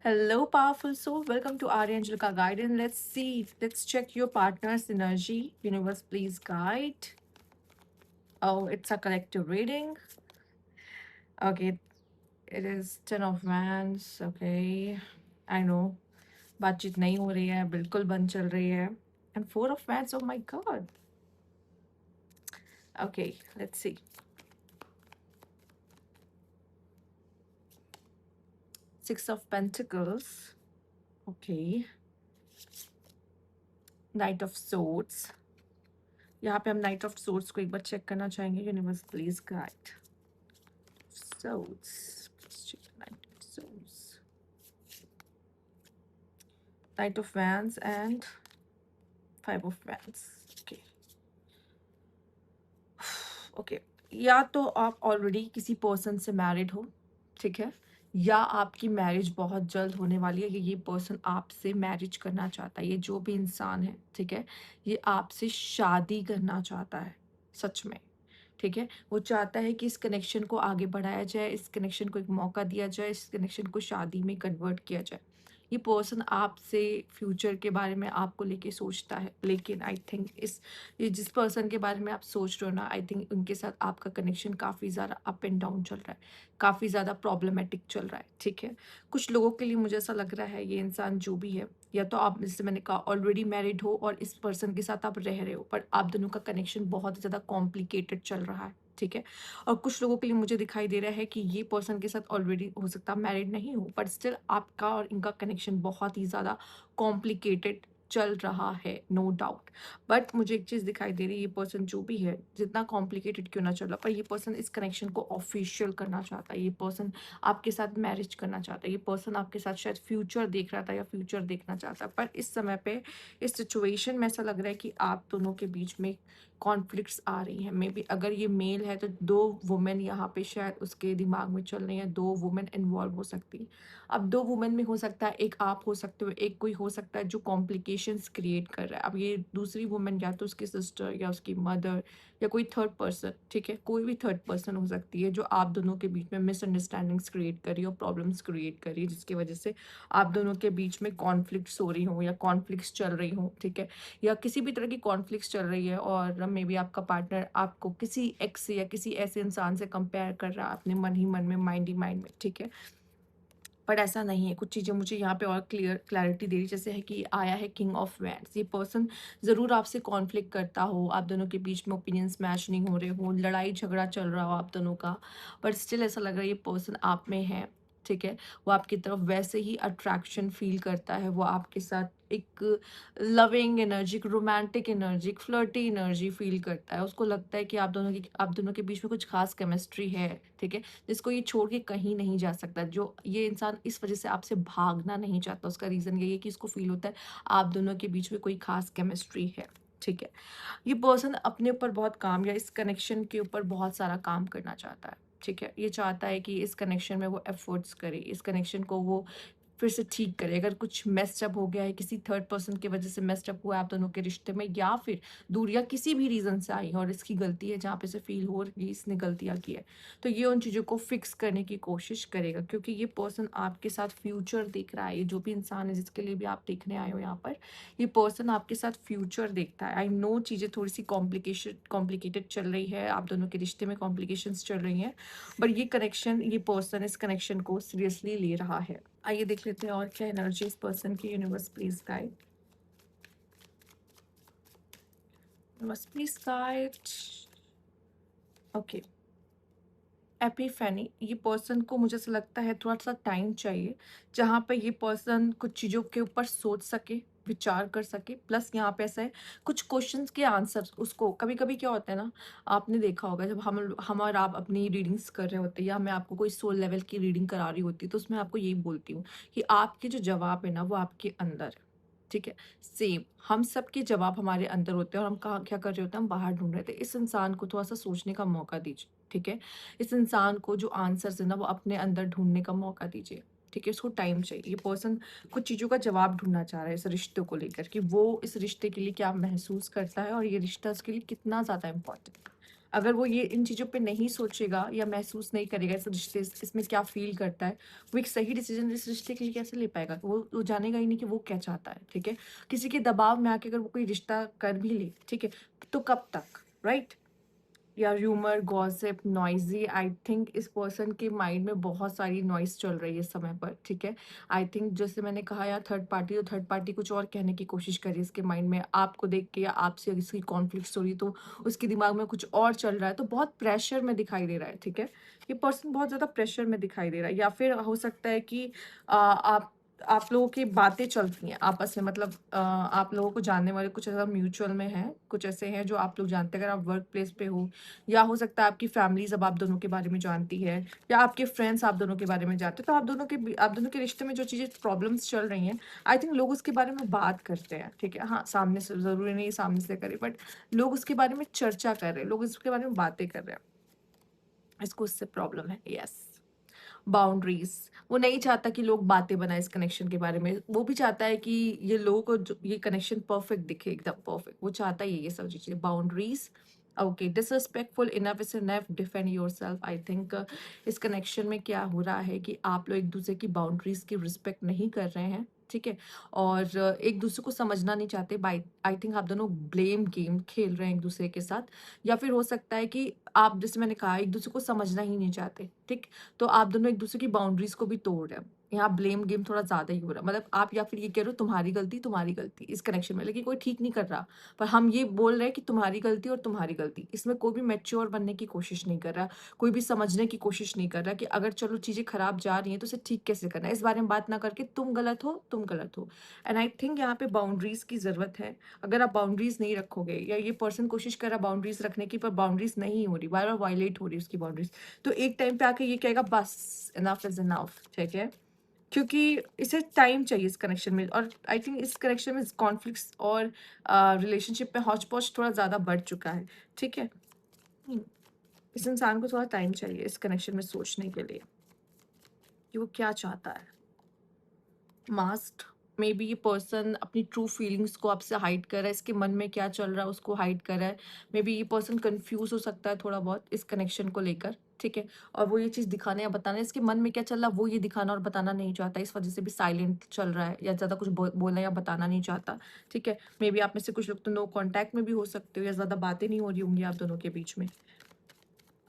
Hello, powerful soul. Welcome to Arya Angelica Guidance. Let's see. Let's check your partner's energy. Universe, please guide. Oh, it's a collective reading. Okay, it is Ten of Wands. Okay, I know. बातचीत नहीं हो रही है, बिल्कुल बंद चल रही है. And Four of Wands. Oh my God. Okay, let's see. Six of Pentacles. Okay. Knight of Swords. यहाँ पे हम नाइट ऑफ सोर्स को एक बार चेक करना चाहेंगे. Universe please guide. Swords. Let's check the Knight of Swords. Knight of Wands and Five of Wands. Okay. Okay. या तो आप ऑलरेडी किसी पर्सन से मैरिड हो, ठीक है, या आपकी मैरिज बहुत जल्द होने वाली है. ये पर्सन आपसे मैरिज करना चाहता है. ये जो भी इंसान है, ठीक है, ये आपसे शादी करना चाहता है सच में. ठीक है, वो चाहता है कि इस कनेक्शन को आगे बढ़ाया जाए, इस कनेक्शन को एक मौका दिया जाए, इस कनेक्शन को शादी में कन्वर्ट किया जाए. ये पर्सन आपसे फ्यूचर के बारे में आपको लेके सोचता है, लेकिन आई थिंक ये जिस पर्सन के बारे में आप सोच रहे हो ना, आई थिंक उनके साथ आपका कनेक्शन काफ़ी ज़्यादा अप एंड डाउन चल रहा है, काफ़ी ज़्यादा प्रॉब्लमेटिक चल रहा है. ठीक है, कुछ लोगों के लिए मुझे ऐसा लग रहा है ये इंसान जो भी है, या तो आप, जैसे मैंने कहा, ऑलरेडी मैरिड हो और इस पर्सन के साथ आप रह रहे हो, पर आप दोनों का कनेक्शन बहुत ज़्यादा कॉम्प्लिकेटेड चल रहा है. ठीक है, और कुछ लोगों के लिए मुझे दिखाई दे रहा है कि ये पर्सन के साथ ऑलरेडी हो सकता है मैरिड नहीं हो, बट स्टिल आपका और इनका कनेक्शन बहुत ही ज़्यादा कॉम्प्लिकेटेड चल रहा है, नो डाउट. बट मुझे एक चीज़ दिखाई दे रही है, ये पर्सन जो भी है, जितना कॉम्प्लिकेटेड क्यों ना चल रहा, पर ये पर्सन इस कनेक्शन को ऑफिशियल करना चाहता है. ये पर्सन आपके साथ मैरिज करना चाहता है. ये पर्सन आपके साथ शायद फ्यूचर देख रहा था या फ्यूचर देखना चाहता है, पर इस समय पे इस सिचुएशन में ऐसा लग रहा है कि आप दोनों के बीच में कॉन्फ्लिक्ट्स आ रही हैं. मे बी अगर ये मेल है तो दो वुमेन यहाँ पे शायद उसके दिमाग में चल रही हैं, दो वुमेन इन्वॉल्व हो सकती हैं. अब दो वुमेन में हो सकता है एक आप हो सकते हो, एक कोई हो सकता है जो कॉम्प्लिकेशंस क्रिएट कर रहा है. अब ये दूसरी वुमेन या तो उसकी सिस्टर या उसकी मदर या कोई थर्ड पर्सन, ठीक है, कोई भी थर्ड पर्सन हो सकती है जो आप दोनों के बीच में मिसअंडरस्टैंडिंग्स क्रिएट कर रही हो, प्रॉब्लम्स क्रिएट कर रही है, जिसकी वजह से आप दोनों के बीच में कॉन्फ्लिक्ट्स हो रही हो या कॉन्फ्लिक्ट्स चल रही हो. ठीक है, या किसी भी तरह की कॉन्फ्लिक्ट्स चल रही है और मे बी आपका पार्टनर आपको किसी एक्स से या किसी ऐसे इंसान से कंपेयर कर रहा है अपने मन ही मन में, माइंड ही माइंड में. ठीक है, बट ऐसा नहीं है. कुछ चीज़ें मुझे यहाँ पे और क्लैरिटी दे रही, जैसे है कि आया है किंग ऑफ वैंड्स. ये पर्सन ज़रूर आपसे कॉन्फ्लिक्ट करता हो, आप दोनों के बीच में ओपिनियंस मैच नहीं हो रहे हो, लड़ाई झगड़ा चल रहा हो आप दोनों का, बट स्टिल ऐसा लग रहा है ये पर्सन आप में है. ठीक है, वो आपकी तरफ वैसे ही अट्रैक्शन फील करता है, वो आपके साथ एक loving energy, romantic energy, flirty energy feel करता है. उसको लगता है कि आप दोनों के बीच में कुछ खास केमिस्ट्री है. ठीक है, जिसको ये छोड़ के कहीं नहीं जा सकता. जो ये इंसान इस वजह से आपसे भागना नहीं चाहता, उसका रीज़न यही है कि इसको फील होता है आप दोनों के बीच में कोई खास केमिस्ट्री है. ठीक है, ये पर्सन अपने ऊपर बहुत काम या इस कनेक्शन के ऊपर बहुत सारा काम करना चाहता है. ठीक है, ये चाहता है कि इस कनेक्शन में वो एफर्ट्स करे, इस कनेक्शन को वो फिर से ठीक करे. अगर कुछ मेस्ड अप हो गया है, किसी थर्ड पर्सन की वजह से मेस्ड अप हुआ है आप दोनों के रिश्ते में, या फिर दूरियां किसी भी रीज़न से आई है और इसकी गलती है, जहाँ पे से फील हो रही है इसने गलतियां की है, तो ये उन चीज़ों को फिक्स करने की कोशिश करेगा. क्योंकि ये पर्सन आपके साथ फ्यूचर देख रहा है. ये जो भी इंसान है जिसके लिए भी आप देखने आए हो यहाँ पर, ये पर्सन आपके साथ फ्यूचर देखता है. आई नो चीज़ें थोड़ी सी कॉम्प्लिकेटेड चल रही है, आप दोनों के रिश्ते में कॉम्प्लिकेशंस चल रही हैं, बट ये कनेक्शन, ये पर्सन इस कनेक्शन को सीरियसली ले रहा है. आइए देख लेते हैं और क्या एनर्जी इस पर्सन की. Universe please guide. Universe please guide. Okay, epiphany. ये पर्सन को मुझे ऐसा लगता है थोड़ा सा टाइम चाहिए, जहाँ पे ये पर्सन कुछ चीज़ों के ऊपर सोच सके, विचार कर सके. प्लस यहाँ पे ऐसा है, कुछ क्वेश्चंस के आंसर्स उसको, कभी कभी क्या होता है ना, आपने देखा होगा जब हम और आप अपनी रीडिंग्स कर रहे होते हैं, या मैं आपको कोई सोल लेवल की रीडिंग करा रही होती, तो उसमें आपको यही बोलती हूँ कि आपके जो जवाब है ना वो आपके अंदर है. ठीक है, सेम हम सबके जवाब हमारे अंदर होते हैं और हम कहाँ क्या कर रहे होते हैं, हम बाहर ढूंढ रहे थे. इस इंसान को थोड़ा सा सोचने का मौका दीजिए. ठीक है, इस इंसान को जो आंसर्स है ना वो अपने अंदर ढूंढने का मौका दीजिए. ठीक है, उसको टाइम चाहिए. ये पर्सन कुछ चीज़ों का जवाब ढूंढना चाह रहा है इस रिश्ते को लेकर, कि वो इस रिश्ते के लिए क्या महसूस करता है और ये रिश्ता उसके लिए कितना ज़्यादा इम्पोर्टेंट है. अगर वो ये इन चीज़ों पे नहीं सोचेगा या महसूस नहीं करेगा इस रिश्ते इसमें क्या फ़ील करता है, वो एक सही डिसीज़न इस रिश्ते के लिए कैसे ले पाएगा? वो जानेगा ही नहीं कि वो क्या चाहता है, ठीक है? किसी के दबाव में आके अगर वो कोई रिश्ता कर भी ले, ठीक है? तो कब तक, राइट? या rumour, gossip, noisy, I think इस पर्सन के माइंड में बहुत सारी नॉइज़ चल रही है इस समय पर, ठीक है? आई थिंक जैसे मैंने कहा यार थर्ड पार्टी कुछ और कहने की कोशिश कर रही है इसके माइंड में, आपको देख के या आपसे इसकी कॉन्फ्लिक्ट्स हो रही तो उसके दिमाग में कुछ और चल रहा है, तो बहुत प्रेशर में दिखाई दे रहा है, ठीक है? ये पर्सन बहुत ज़्यादा प्रेशर में दिखाई दे रहा है या फिर हो सकता है कि आप लोगों की बातें चलती हैं आपस में मतलब आप लोगों को जानने वाले कुछ ऐसा म्यूचुअल में हैं, कुछ ऐसे हैं जो आप लोग जानते हैं अगर आप वर्क प्लेस पे हो या हो सकता है आपकी फैमिलीज़ अब आप दोनों के बारे में जानती है या आपके फ्रेंड्स आप दोनों के बारे में जानते हैं, तो आप दोनों के रिश्ते में जो चीज़ें प्रॉब्लम्स चल रही हैं, आई थिंक लोग उसके बारे में बात करते हैं, ठीक है? हाँ, सामने से ज़रूरी नहीं सामने से करें बट लोग उसके बारे में चर्चा कर रहे हैं, लोग इसके बारे में बातें कर रहे हैं। इसको इससे प्रॉब्लम है, यस। बाउंड्रीज़, वो नहीं चाहता कि लोग बातें बनाएँ इस कनेक्शन के बारे में। वो भी चाहता है कि ये लोगों को जो ये कनेक्शन परफेक्ट दिखे, एकदम परफेक्ट। वो चाहता ही है ये सब चीज़ें। Boundaries, okay, disrespectful, enough is enough, defend yourself. I think इस कनेक्शन में क्या हो रहा है कि आप लोग एक-दूसरे की बाउंड्रीज़ की रिस्पेक्ट नहीं कर रहे हैं, ठीक है? और एक-दूसरे को समझना नहीं चाहते। बाई आई थिंक आप दोनों ब्लेम गेम खेल रहे हैं एक-दूसरे के साथ या फिर हो सकता है कि आप जैसे मैंने कहा एक-दूसरे को समझना ही नहीं चाहते, ठीक? तो आप दोनों एक-दूसरे की बाउंड्रीज़ को भी तोड़ रहे हैं। यहाँ ब्लेम गेम थोड़ा ज़्यादा ही हो रहा है। मतलब आप या फिर ये कह रहे हो तुम्हारी गलती इस कनेक्शन में, लेकिन कोई ठीक नहीं कर रहा। पर हम ये बोल रहे हैं कि तुम्हारी गलती और तुम्हारी गलती। इसमें कोई भी मैच्योर बनने की कोशिश नहीं कर रहा, कोई भी समझने की कोशिश नहीं कर रहा कि अगर चलो चीज़ें खराब जा रही हैं, तो उसे ठीक कैसे करना है। इस बारे में बात ना करके तुम गलत हो। एंड आई थिंक यहाँ पे बाउंड्रीज़ की ज़रूरत है। अगर आप बाउंड्रीज़ नहीं रखोगे या ये पर्सन कोशिश कर रहा है बाउंड्रीज़ रखने की पर बाउंड्रीज़ नहीं हो रही, बार-बार वायलेट हो रही है उसकी बाउंड्रीज़। तो एक टाइम पे आके ये कहेगा बस इनफ इज़ इनफ, ठीक है? क्योंकि इसे टाइम चाहिए इस कनेक्शन में और आई थिंक इस कनेक्शन में कॉन्फ्लिक्ट्स और रिलेशनशिप में हौच-पौच थोड़ा ज़्यादा बढ़ चुका है, ठीक है? हुँ, इस इंसान को थोड़ा टाइम चाहिए इस कनेक्शन में सोचने के लिए कि वो क्या चाहता है। मास्क्ड, मे बी ये पर्सन अपनी ट्रू फीलिंग्स को आपसे हाइड कर रहा है, इसके मन में क्या चल रहा है उसको हाइड कर रहा है। मे बी ये पर्सन कंफ्यूज हो सकता है थोड़ा बहुत इस कनेक्शन को लेकर, ठीक है? और वो ये चीज़ दिखाना या बताना इसके मन में क्या चल रहा है वो ये दिखाना और बताना नहीं चाहता, इस वजह से भी साइलेंट चल रहा है या ज़्यादा कुछ बोलना या बताना नहीं चाहता, ठीक है? मे बी आप में से कुछ लोग तो नो कॉन्टैक्ट में भी हो सकते हो या ज़्यादा बातें नहीं हो रही होंगी आप दोनों के बीच में।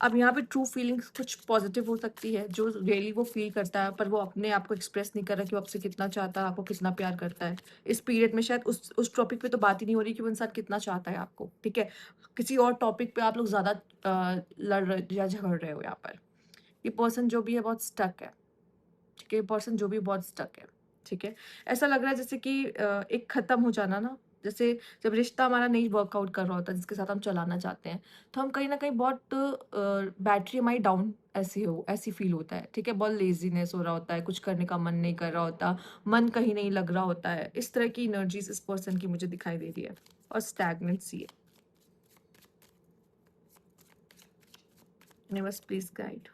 अब यहाँ पे ट्रू फीलिंग्स कुछ पॉजिटिव हो सकती है, जो रियली वो फ़ील करता है, पर वो अपने आप को एक्सप्रेस नहीं कर रहा कि वो आपसे कितना चाहता है, आपको कितना प्यार करता है। इस पीरियड में शायद उस टॉपिक पे तो बात ही नहीं हो रही कि वो इंसान कितना चाहता है आपको, ठीक है? किसी और टॉपिक पे आप लोग ज़्यादा लड़ रहे या झगड़ रहे हो यहाँ पर। ये पर्सन जो भी है बहुत स्टक है, ठीक है? ये पर्सन जो भी बहुत स्टक है, ठीक है? ऐसा लग रहा है जैसे कि एक ख़त्म हो जाना ना, जैसे जब रिश्ता हमारा नहीं वर्कआउट कर रहा होता, जिसके साथ हम चलाना चाहते हैं, तो हम कहीं न कहीं बहुत बैटरी हमारी डाउन ऐसी फ़ील होता है, ठीक है? बहुत लेज़ीनेस हो रहा होता है, कुछ करने का मन नहीं कर रहा होता, मन कहीं नहीं लग रहा होता है। इस तरह की एनर्जीज़ इस पर्सन की मुझे दिखाई दे रही है और स्टैग्नेंसी है। Universe please guide.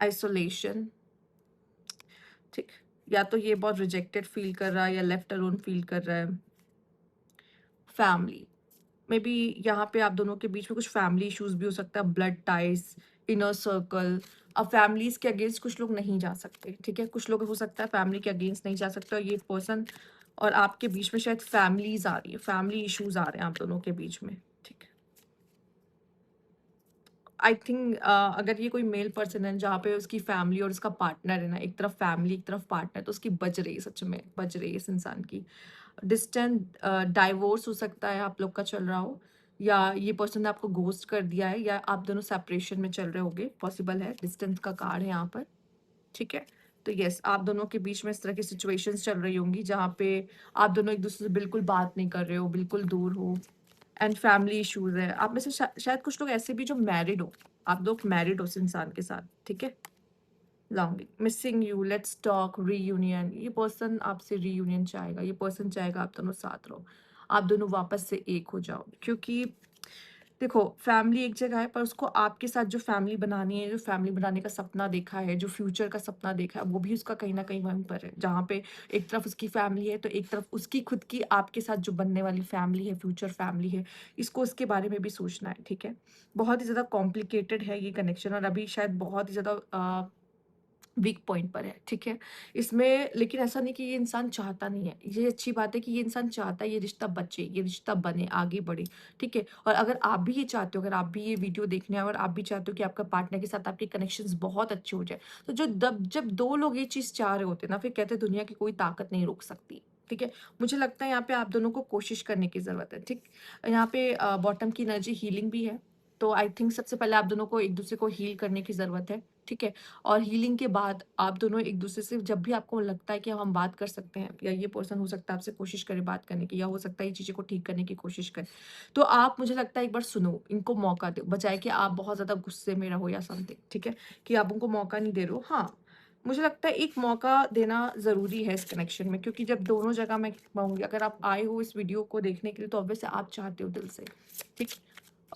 आइसोलेशन, ठीक। या तो ये बहुत रिजेक्टेड फ़ील कर रहा है या लेफ्ट अलोन फ़ील कर रहा है। फैमिली, मे बी यहाँ पे आप दोनों के बीच में कुछ फैमिली इश्यूज भी हो सकता है, ब्लड टाइज, इनर सर्कल। अब फैमिलीज के अगेंस्ट कुछ लोग नहीं जा सकते, ठीक है? कुछ लोग हो सकता है फैमिली के अगेंस्ट नहीं जा सकते और ये पर्सन और आपके बीच में शायद फैमिलीज आ रही है, फैमिली इश्यूज आ रहे हैं आप दोनों के बीच में, ठीक है? आई थिंक अगर ये कोई मेल पर्सन है जहाँ पे उसकी फैमिली और उसका पार्टनर है ना, एक तरफ फैमिली एक तरफ पार्टनर, तो उसकी बज रही है, सच में बज रही है इस इंसान की। डिस्टेंट डाइवोर्स हो सकता है आप लोग का चल रहा हो या ये पर्सन ने आपको घोस्ट कर दिया है या आप दोनों सेपरेशन में चल रहे होगे, पॉसिबल है, डिस्टेंस का कार्ड है यहाँ पर, ठीक है? तो यस, आप दोनों के बीच में इस तरह की सिचुएशंस चल रही होंगी जहाँ पे आप दोनों एक दूसरे से बिल्कुल बात नहीं कर रहे हो, बिल्कुल दूर हो एंड फैमिली इश्यूज है। आप में से शायद कुछ लोग ऐसे भी जो मैरिड हो, आप लोग मैरिड हो उस इंसान के साथ, ठीक है? Longing, missing you, let's talk, reunion, ये पर्सन आपसे रीयूनियन चाहेगा, ये पर्सन चाहेगा आप दोनों साथ रहो, आप दोनों वापस से एक हो जाओ, क्योंकि देखो, फैमिली एक जगह है, पर उसको आपके साथ जो फैमिली बनानी है, जो फैमिली बनाने का सपना देखा है, जो फ्यूचर का सपना देखा है, वो भी उसका कहीं न कहीं वहीं पर है। जहाँ पे एक तरफ उसकी फैमिली है, तो एक तरफ उसकी खुद की आपके साथ जो बनने वाली फैमिली है, फ्यूचर फैमिली है, इसको उसके बारे में भी सोचना है, ठीक है? बहुत ही ज़्यादा कॉम्प्लिकेटेड है ये कनेक्शन, और अभी शायद बहुत ही ज़्यादा वीक पॉइंट पर है, ठीक है? इसमें लेकिन ऐसा नहीं कि ये इंसान चाहता नहीं है। ये अच्छी बात है कि ये इंसान चाहता है ये रिश्ता बचे, ये रिश्ता बने, आगे बढ़े, ठीक है? और अगर आप भी ये चाहते हो, अगर आप भी ये वीडियो देखने आए और आप भी चाहते हो कि आपका पार्टनर के साथ आपके कनेक्शंस बहुत अच्छे हो जाए, तो जब 2 लोग ये चीज़ चाह रहे होते हैं ना, फिर कहते हैं दुनिया की कोई ताकत नहीं रोक सकती, ठीक है? मुझे लगता है यहाँ पे आप दोनों को कोशिश करने की ज़रूरत है, ठीक? यहाँ पे बॉटम की एनर्जी हीलिंग भी है, तो आई थिंक सबसे पहले आप दोनों को एक-दूसरे को हील करने की ज़रूरत है, ठीक है? और हीलिंग के बाद आप दोनों एक-दूसरे से जब भी आपको लगता है कि हम बात कर सकते हैं, या ये पर्सन हो सकता है आपसे कोशिश करे बात करने की, या हो सकता है ये चीज़ें को ठीक करने की कोशिश करे। तो आप, मुझे लगता है, एक बार सुनो, इनको मौका दो, बजाए कि आप बहुत ज़्यादा गुस्से में रहो या समथिंग, ठीक है? कि आप उनको मौका नहीं दे रहे हो। हाँ, मुझे लगता है एक मौका देना ज़रूरी है इस कनेक्शन में, क्योंकि जब दोनों जगह मैं कहूँगी, अगर आप आए हो इस वीडियो को देखने के लिए, तो ऑब्वियस है आप चाहते हो दिल से, ठीक?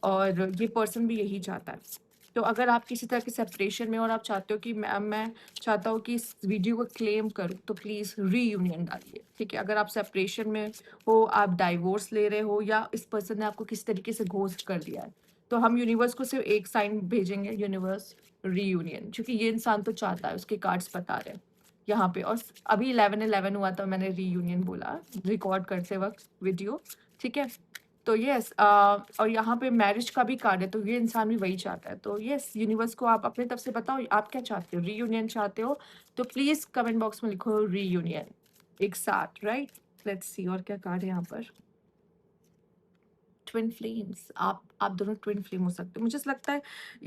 और ये पर्सन भी यही चाहता है। तो अगर आप किसी तरह के सेपरेशन में हो और आप चाहते हो कि मैं चाहता हूँ कि इस वीडियो को क्लेम करूँ, तो प्लीज़ रीयूनियन डालिए, ठीक है? अगर आप सेपरेशन में हो, आप डाइवोर्स ले रहे हो, या इस पर्सन ने आपको किसी तरीके से घोस्ट कर दिया है, तो हम यूनिवर्स को सिर्फ़ एक साइन भेजेंगे, यूनिवर्स रीयूनियन, क्योंकि ये इंसान तो चाहता है, उसके कार्ड्स बता रहे हैं यहाँ पे। और अभी 11-11 हुआ था, मैंने रीयूनियन बोला रिकॉर्ड करते वक़्त वीडियो, ठीक है? तो यस, और यहाँ पे मैरिज का भी कार्ड है, तो ये इंसान भी वही चाहता है। तो यस, यूनिवर्स को आप अपनी तरफ से बताओ आप क्या चाहते हो? रीयूनियन चाहते हो? तो प्लीज़ कमेंट बॉक्स में लिखो रीयूनियन, एक साथ, राइट? लेट्स सी और क्या कार्ड है यहाँ पर? ट्विन फ्लेम्स, आप दोनों ट्विन फ्लेम हो सकते हो। मुझे ऐसा लगता है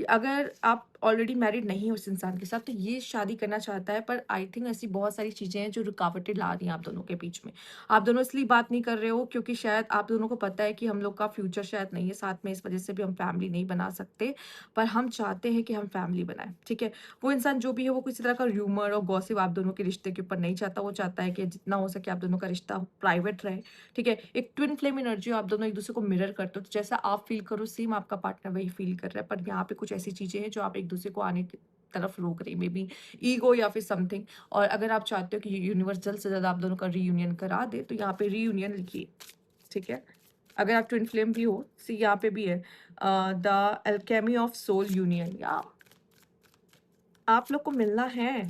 अगर आप ऑलरेडी मैरिड नहीं हो उस इंसान के साथ, तो ये शादी करना चाहता है, पर आई थिंक ऐसी बहुत सारी चीज़ें हैं जो रुकावटें ला रही हैं आप दोनों के बीच में। आप दोनों इसलिए बात नहीं कर रहे हो क्योंकि शायद आप दोनों को पता है कि हम लोग का फ्यूचर शायद नहीं है साथ में, इस वजह से भी हम फैमिली नहीं बना सकते, पर हम चाहते हैं कि हम फैमिली बनाएँ, ठीक है? वो इंसान जो भी है, वो किसी तरह का र्यूमर और गॉसिप आप दोनों के रिश्ते के ऊपर नहीं चाहता। वो चाहता है कि जितना हो सके आप दोनों का रिश्ता प्राइवेट रहे, ठीक है? एक ट्विन फ्लेम एनर्जी, आप दोनों एक-दूसरे को मिरर करते हो, तो जैसा आप फ़ील करो सेम आपका पार्टनर वही फ़ील कर रहा है, पर यहाँ पे कुछ ऐसी चीज़ें हैं जो आप एक-दूसरे को आने की तरफ रोक रही हैं, मे बी ईगो या फिर समथिंग। और अगर आप चाहते हो कि यूनिवर्स जल्द से जल्द आप दोनों का रीयूनियन करा दे, तो यहाँ पे रीयूनियन लिखिए, ठीक है? अगर आप ट्विन फ्लेम भी हो, सी यहाँ पे भी है the alchemy of soul union, या आप लोग को मिलना है,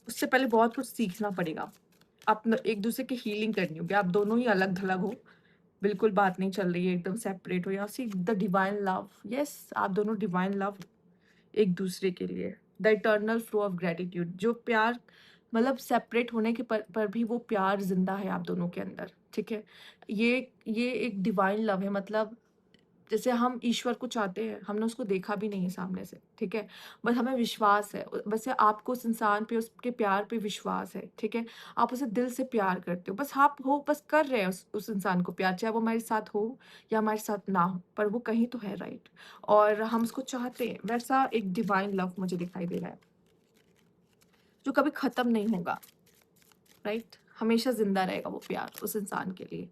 उससे पहले बहुत कुछ सीखना पड़ेगा। आप न एक-दूसरे की हीलिंग करनी होगी, आप दोनों ही अलग-थलग हो, बिल्कुल बात नहीं चल रही है, एकदम सेपरेट हो, या see the divine love, yes, आप दोनों डिवाइन लव एक दूसरे के लिए। The eternal flow of gratitude, जो प्यार, मतलब सेपरेट होने के पर भी वो प्यार जिंदा है आप दोनों के अंदर, ठीक है? ये एक डिवाइन लव है, मतलब जैसे हम ईश्वर को चाहते हैं, हमने उसको देखा भी नहीं है सामने से, ठीक है? बस हमें विश्वास है, वैसे आपको उस इंसान पे, उसके प्यार पे विश्वास है, ठीक है? आप उसे दिल से प्यार करते हो, बस आप हो, बस कर रहे हैं उस इंसान को प्यार, चाहे वो हमारे साथ हो या हमारे साथ ना हो, पर वो कहीं तो है, राइट? और हम उसको चाहते हैं, वैसा एक डिवाइन लव मुझे दिखाई दे रहा है, जो कभी खत्म नहीं होगा, राइट? हमेशा ज़िंदा रहेगा वो प्यार उस इंसान के लिए।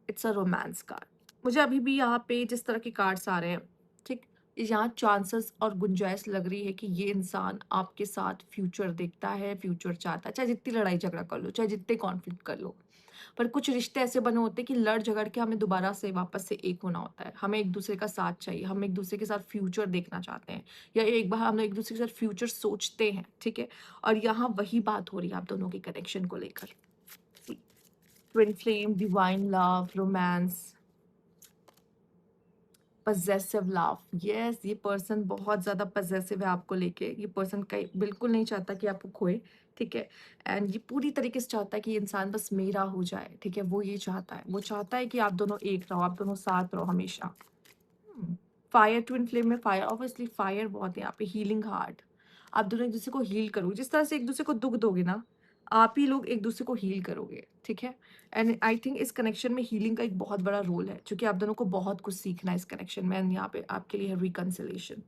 It's a romance card. मुझे अभी भी यहाँ पे जिस तरह के कार्ड्स आ रहे हैं, ठीक, यहाँ चांसेस और गुंजाइश लग रही है कि ये इंसान आपके साथ फ्यूचर देखता है, फ्यूचर चाहता है, चाहे जितनी लड़ाई झगड़ा कर लो, चाहे जितने कॉन्फ्लिक्ट कर लो। पर कुछ रिश्ते ऐसे बने होते हैं कि लड़ झगड़ के हमें दोबारा से वापस से एक होना होता है। हमें एक दूसरे का साथ चाहिए, हम एक दूसरे के साथ फ्यूचर देखना चाहते हैं, या एक बार हम एक दूसरे के साथ फ्यूचर सोचते हैं, ठीक है? और यहाँ वही बात हो रही है आप दोनों के कनेक्शन को लेकर। Twin flame, divine love, romance, possessive love, yes, ये पर्सन बहुत ज़्यादा पजेसिव है आपको लेके। ये पर्सन कहीं बिल्कुल नहीं चाहता कि आपको खोए, ठीक है? एंड ये पूरी तरीके से चाहता है कि ये इंसान बस मेरा हो जाए, ठीक है? वो ये चाहता है, वो चाहता है कि आप दोनों एक रहो, आप दोनों साथ रहो हमेशा। फायर, ट्विन फ्लेम में फायर, ऑब्वियसली फायर बहुत है यहाँ पे। हीलिंग हार्ट, आप दोनों एक दूसरे को हील करो, जिस तरह से एक दूसरे को दुख दोगे ना, आप ही लोग एक दूसरे को हील करोगे, ठीक है? एंड आई थिंक इस कनेक्शन में हीलिंग का एक बहुत बड़ा रोल है, क्योंकि आप दोनों को बहुत कुछ सीखना है इस कनेक्शन में, एंड यहाँ पे आपके लिए है reconciliation,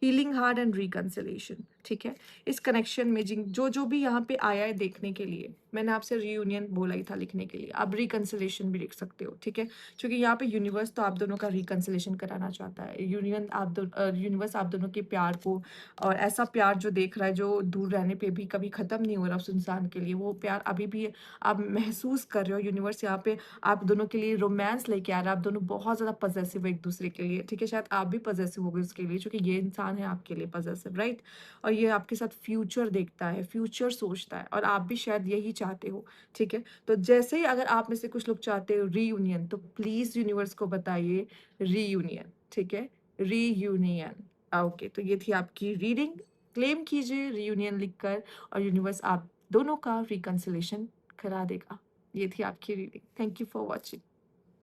healing heart and reconciliation. ठीक है? इस कनेक्शन में जिन जो भी यहाँ पे आया है देखने के लिए, मैंने आपसे रियूनियन बोला ही था लिखने के लिए, आप रिकंसिलिएशन भी लिख सकते हो, ठीक है? क्योंकि यहाँ पे यूनिवर्स तो आप दोनों का रिकंसिलिएशन कराना चाहता है। यूनिवर्स आप दोनों के प्यार को, और ऐसा प्यार जो देख रहा है, जो दूर रहने पे भी कभी ख़त्म नहीं हो रहा उस इंसान के लिए, वो प्यार अभी भी आप महसूस कर रहे हो। यूनिवर्स यहाँ पे आप दोनों के लिए रोमांस लेके आ रहा है, आप दोनों बहुत ज़्यादा पॉसेसिव हो एक-दूसरे के लिए, ठीक है? शायद आप भी पॉसेसिव हो गए उसके लिए, क्योंकि ये इंसान है आपके लिए पॉसेसिव, राइट? और ये आपके साथ फ्यूचर देखता है, फ्यूचर सोचता है, और आप भी शायद यही चाहते हो, ठीक है? तो जैसे ही अगर आप में से कुछ लोग चाहते हो रीयूनियन, तो प्लीज़ यूनिवर्स को बताइए रीयूनियन, ठीक है? रीयूनियन। ओके, तो ये थी आपकी रीडिंग। क्लेम कीजिए रीयूनियन लिखकर, और यूनिवर्स आप दोनों का रिकंसिलिएशन करा देगा। ये थी आपकी reading. Thank you for watching.